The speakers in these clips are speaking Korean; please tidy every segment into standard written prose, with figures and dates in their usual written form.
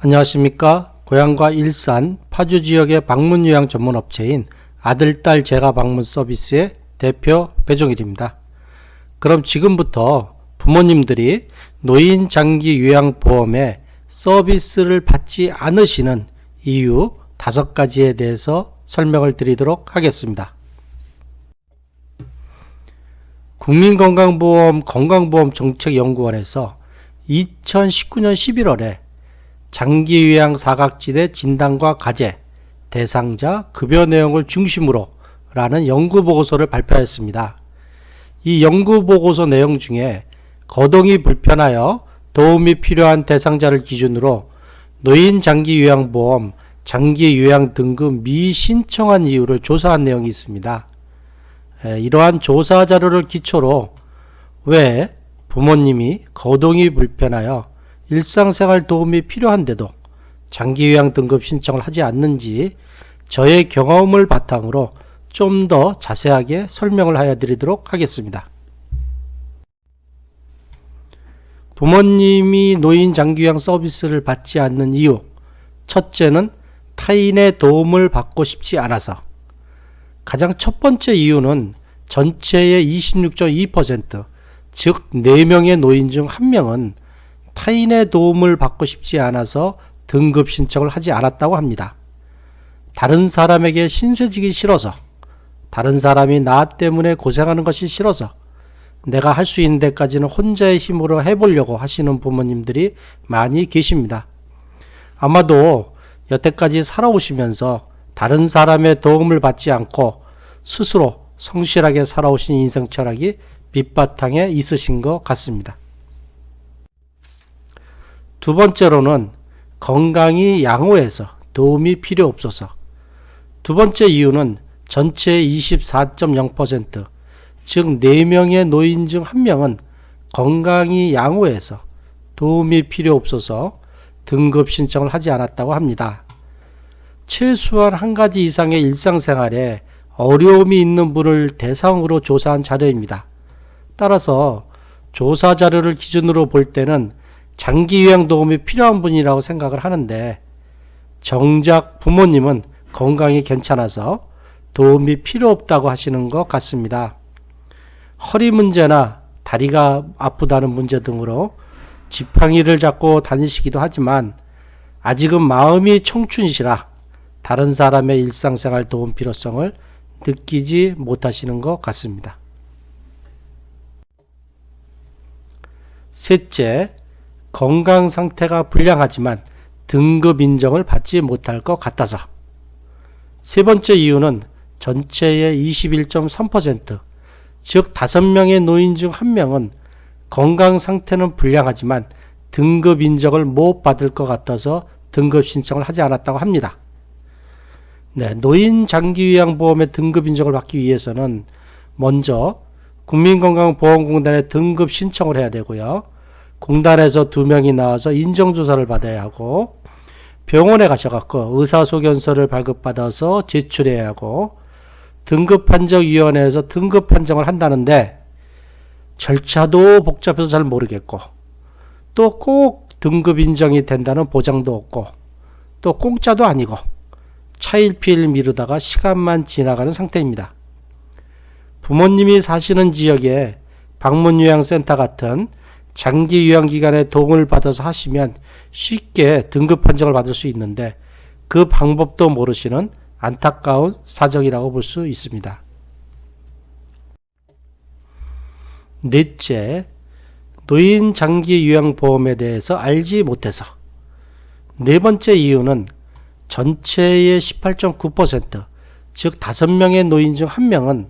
안녕하십니까. 고향과 일산, 파주 지역의 방문 요양 전문 업체인 아들딸 제가 방문 서비스의 대표 배종일입니다. 그럼 지금부터 부모님들이 노인 장기 요양 보험의 서비스를 받지 않으시는 이유 5가지에 대해서 설명을 드리도록 하겠습니다. 국민건강보험 건강보험정책연구원에서 2019년 11월에 장기요양 사각지대 진단과 과제, 대상자, 급여 내용을 중심으로 라는 연구보고서를 발표했습니다. 이 연구보고서 내용 중에 거동이 불편하여 도움이 필요한 대상자를 기준으로 노인 장기요양보험, 장기요양 등급 미신청한 이유를 조사한 내용이 있습니다. 이러한 조사 자료를 기초로 왜 부모님이 거동이 불편하여 일상생활 도움이 필요한데도 장기요양 등급 신청을 하지 않는지 저의 경험을 바탕으로 좀 더 자세하게 설명을 하여 드리도록 하겠습니다. 부모님이 노인 장기요양 서비스를 받지 않는 이유, 첫째는 타인의 도움을 받고 싶지 않아서. 가장 첫 번째 이유는 전체의 26.2%, 즉 4명의 노인 중 1명은 타인의 도움을 받고 싶지 않아서 등급 신청을 하지 않았다고 합니다. 다른 사람에게 신세지기 싫어서, 다른 사람이 나 때문에 고생하는 것이 싫어서 내가 할 수 있는 데까지는 혼자의 힘으로 해보려고 하시는 부모님들이 많이 계십니다. 아마도 여태까지 살아오시면서 다른 사람의 도움을 받지 않고 스스로 성실하게 살아오신 인생 철학이 밑바탕에 있으신 것 같습니다. 두 번째로는 건강이 양호해서 도움이 필요 없어서. 두 번째 이유는 전체의 24.0%, 즉 4명의 노인 중 1명은 건강이 양호해서 도움이 필요 없어서 등급 신청을 하지 않았다고 합니다. 최소한 한 가지 이상의 일상생활에 어려움이 있는 분을 대상으로 조사한 자료입니다. 따라서 조사 자료를 기준으로 볼 때는 장기요양 도움이 필요한 분이라고 생각을 하는데 정작 부모님은 건강이 괜찮아서 도움이 필요 없다고 하시는 것 같습니다. 허리 문제나 다리가 아프다는 문제 등으로 지팡이를 잡고 다니시기도 하지만 아직은 마음이 청춘이시라 다른 사람의 일상생활 도움 필요성을 느끼지 못하시는 것 같습니다. 셋째, 건강 상태가 불량하지만 등급 인정을 받지 못할 것 같아서. 세 번째 이유는 전체의 21.3%, 즉 5명의 노인 중 1명은 건강 상태는 불량하지만 등급 인정을 못 받을 것 같아서 등급 신청을 하지 않았다고 합니다. 노인 장기요양보험의 등급 인정을 받기 위해서는 먼저 국민건강보험공단에 등급 신청을 해야 되고요. 공단에서 2명이 나와서 인정조사를 받아야 하고 병원에 가셔갖고 의사소견서를 발급받아서 제출해야 하고 등급판정위원회에서 등급 판정을 한다는데 절차도 복잡해서 잘 모르겠고 또 꼭 등급 인정이 된다는 보장도 없고 또 공짜도 아니고 차일피일 미루다가 시간만 지나가는 상태입니다. 부모님이 사시는 지역에 방문요양센터 같은 장기요양기관의 도움을 받아서 하시면 쉽게 등급 판정을 받을 수 있는데 그 방법도 모르시는 안타까운 사정이라고 볼 수 있습니다. 넷째, 노인 장기요양보험에 대해서 알지 못해서. 네 번째 이유는 전체의 18.9%, 즉 5명의 노인 중 1명은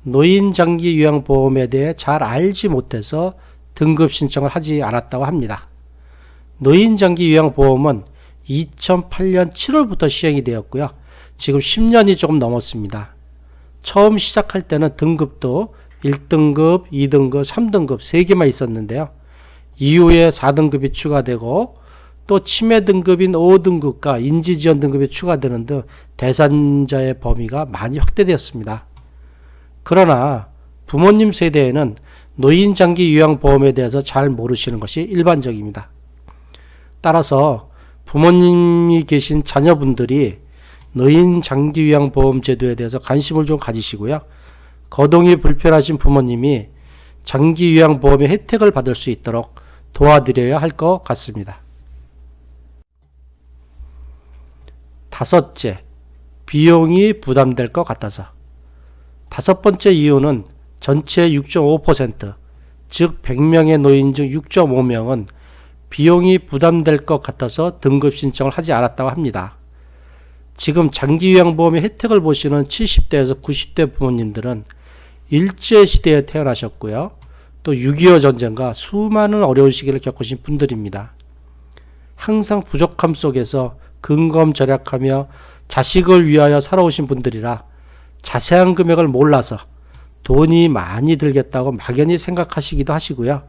노인 장기요양보험에 대해 잘 알지 못해서 등급 신청을 하지 않았다고 합니다. 노인 장기요양보험은 2008년 7월부터 시행이 되었고요. 지금 10년이 조금 넘었습니다. 처음 시작할 때는 등급도 1등급, 2등급, 3등급 3개만 있었는데요. 이후에 4등급이 추가되고 또 치매 등급인 5등급과 인지지원 등급이 추가되는 등 대상자의 범위가 많이 확대되었습니다. 그러나 부모님 세대에는 노인장기 요양보험에 대해서 잘 모르시는 것이 일반적입니다. 따라서 부모님이 계신 자녀분들이 노인 장기요양보험 제도에 대해서 관심을 좀 가지시고요. 거동이 불편하신 부모님이 장기요양보험의 혜택을 받을 수 있도록 도와드려야 할 것 같습니다. 다섯째, 비용이 부담될 것 같아서. 다섯 번째 이유는 전체 6.5%, 즉 100명의 노인 중 6.5명은 비용이 부담될 것 같아서 등급 신청을 하지 않았다고 합니다. 지금 장기요양보험의 혜택을 보시는 70대에서 90대 부모님들은 일제시대에 태어나셨고요. 또 6.25 전쟁과 수많은 어려운 시기를 겪으신 분들입니다. 항상 부족함 속에서 근검절약하며 자식을 위하여 살아오신 분들이라 자세한 금액을 몰라서 돈이 많이 들겠다고 막연히 생각하시기도 하시고요.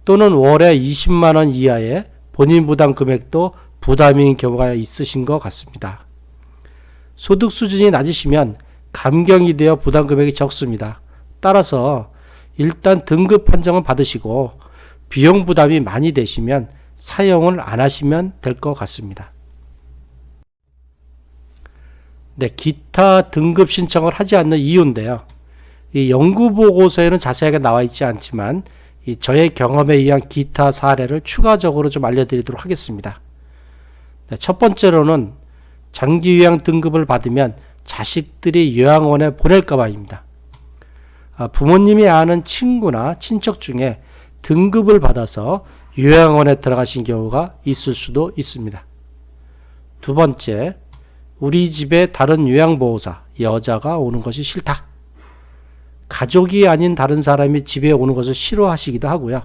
또는 월에 20만 원 이하의 본인 부담 금액도 부담인 경우가 있으신 것 같습니다. 소득 수준이 낮으시면 감경이 되어 부담 금액이 적습니다. 따라서 일단 등급 판정을 받으시고 비용 부담이 많이 되시면 사용을 안 하시면 될 것 같습니다. 네, 기타 등급 신청을 하지 않는 이유인데요. 이 연구 보고서에는 자세하게 나와 있지 않지만 저의 경험에 의한 기타 사례를 추가적으로 좀 알려드리도록 하겠습니다. 네, 첫 번째로는 장기요양 등급을 받으면 자식들이 요양원에 보낼까 봐입니다. 부모님이 아는 친구나 친척 중에 등급을 받아서 요양원에 들어가신 경우가 있을 수도 있습니다. 두 번째, 우리 집에 다른 요양보호사, 여자가 오는 것이 싫다. 가족이 아닌 다른 사람이 집에 오는 것을 싫어하시기도 하고요.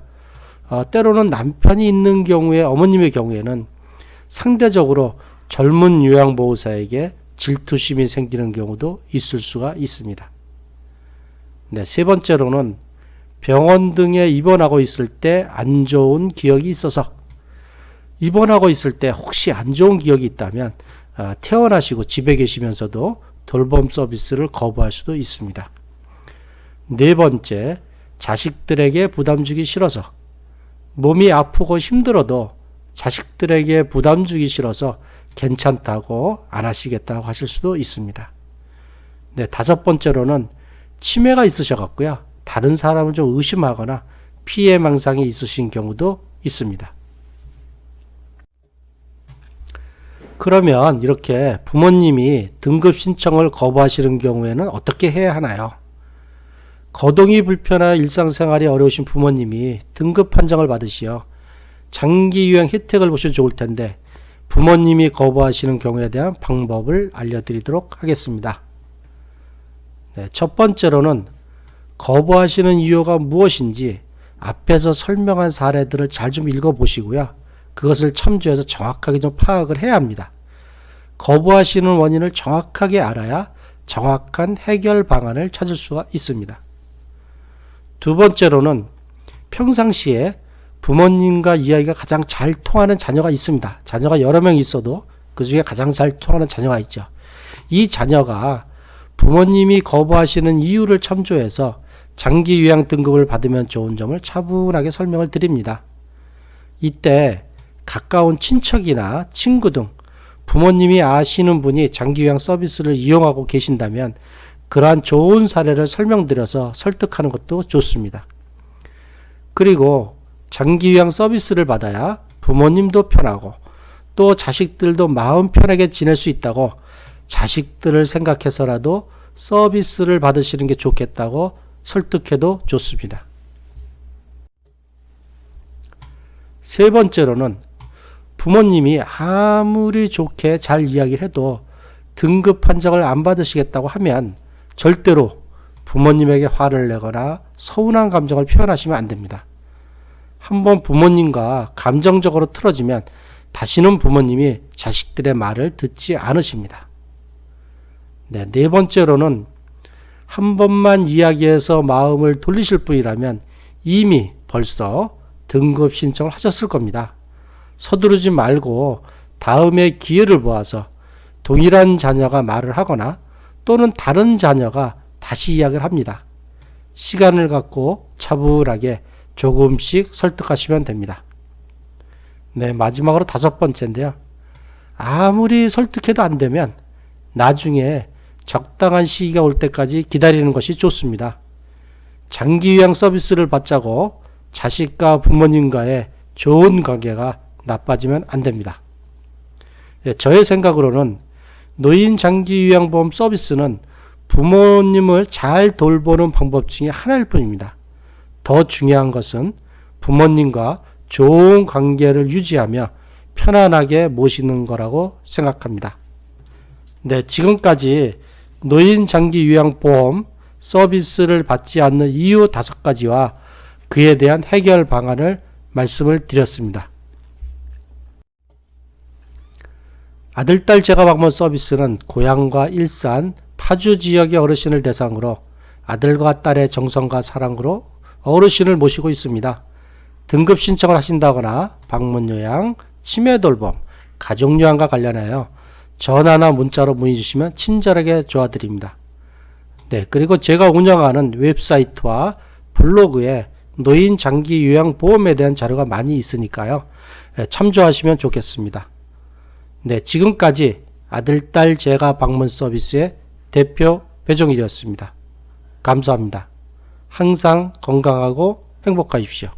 때로는 남편이 있는 경우에, 어머님의 경우에는 상대적으로 젊은 요양보호사에게 질투심이 생기는 경우도 있을 수가 있습니다. 네, 세 번째로는 병원 등에 입원하고 있을 때 안 좋은 기억이 있어서, 입원하고 있을 때 혹시 안 좋은 기억이 있다면 퇴원하시고 집에 계시면서도 돌봄 서비스를 거부할 수도 있습니다. 네 번째, 자식들에게 부담 주기 싫어서, 몸이 아프고 힘들어도 자식들에게 부담 주기 싫어서 괜찮다고 안 하시겠다고 하실 수도 있습니다. 네, 다섯 번째로는 치매가 있으셔갖고요. 다른 사람을 좀 의심하거나 피해망상이 있으신 경우도 있습니다. 그러면 이렇게 부모님이 등급 신청을 거부하시는 경우에는 어떻게 해야 하나요? 거동이 불편한 일상생활이 어려우신 부모님이 등급 판정을 받으시어 장기요양 혜택을 보셔도 좋을 텐데 부모님이 거부하시는 경우에 대한 방법을 알려드리도록 하겠습니다. 네, 첫 번째로는 거부하시는 이유가 무엇인지 앞에서 설명한 사례들을 잘 좀 읽어보시고요. 그것을 참조해서 정확하게 좀 파악을 해야 합니다. 거부하시는 원인을 정확하게 알아야 정확한 해결 방안을 찾을 수가 있습니다. 두 번째로는 평상시에 부모님과 이야기가 가장 잘 통하는 자녀가 있습니다. 자녀가 여러 명 있어도 그 중에 가장 잘 통하는 자녀가 있죠. 이 자녀가 부모님이 거부하시는 이유를 참조해서 장기 요양 등급을 받으면 좋은 점을 차분하게 설명을 드립니다. 이때 가까운 친척이나 친구 등 부모님이 아시는 분이 장기 요양 서비스를 이용하고 계신다면 그러한 좋은 사례를 설명드려서 설득하는 것도 좋습니다. 그리고 장기 요양 서비스를 받아야 부모님도 편하고 또 자식들도 마음 편하게 지낼 수 있다고 자식들을 생각해서라도 서비스를 받으시는 게 좋겠다고 설득해도 좋습니다. 세 번째로는 부모님이 아무리 좋게 잘 이야기를 해도 등급 판정을 안 받으시겠다고 하면 절대로 부모님에게 화를 내거나 서운한 감정을 표현하시면 안 됩니다. 한번 부모님과 감정적으로 틀어지면 다시는 부모님이 자식들의 말을 듣지 않으십니다. 네 번째로는 한 번만 이야기해서 마음을 돌리실 분이라면 이미 벌써 등급 신청을 하셨을 겁니다. 서두르지 말고 다음에 기회를 보아서 동일한 자녀가 말을 하거나 또는 다른 자녀가 다시 이야기를 합니다. 시간을 갖고 차분하게 조금씩 설득하시면 됩니다. 네, 마지막으로 다섯 번째인데요. 아무리 설득해도 안 되면 나중에 적당한 시기가 올 때까지 기다리는 것이 좋습니다. 장기 요양 서비스를 받자고 자식과 부모님과의 좋은 관계가 나빠지면 안 됩니다. 저의 생각으로는 노인 장기 요양보험 서비스는 부모님을 잘 돌보는 방법 중에 하나일 뿐입니다. 더 중요한 것은 부모님과 좋은 관계를 유지하며 편안하게 모시는 거라고 생각합니다. 네, 지금까지 노인 장기 요양보험 서비스를 받지 않는 이유 5가지와 그에 대한 해결 방안을 말씀을 드렸습니다. 아들, 딸 재가방문 서비스는 고향과 일산, 파주 지역의 어르신을 대상으로 아들과 딸의 정성과 사랑으로 어르신을 모시고 있습니다. 등급 신청을 하신다거나 방문요양, 치매돌봄, 가족요양과 관련하여 전화나 문자로 문의 주시면 친절하게 도와드립니다. 네, 그리고 제가 운영하는 웹사이트와 블로그에 노인 장기 요양 보험에 대한 자료가 많이 있으니까요. 참조하시면 좋겠습니다. 네, 지금까지 아들, 딸 재가 방문 서비스의 대표 배종일이었습니다. 감사합니다. 항상 건강하고 행복하십시오.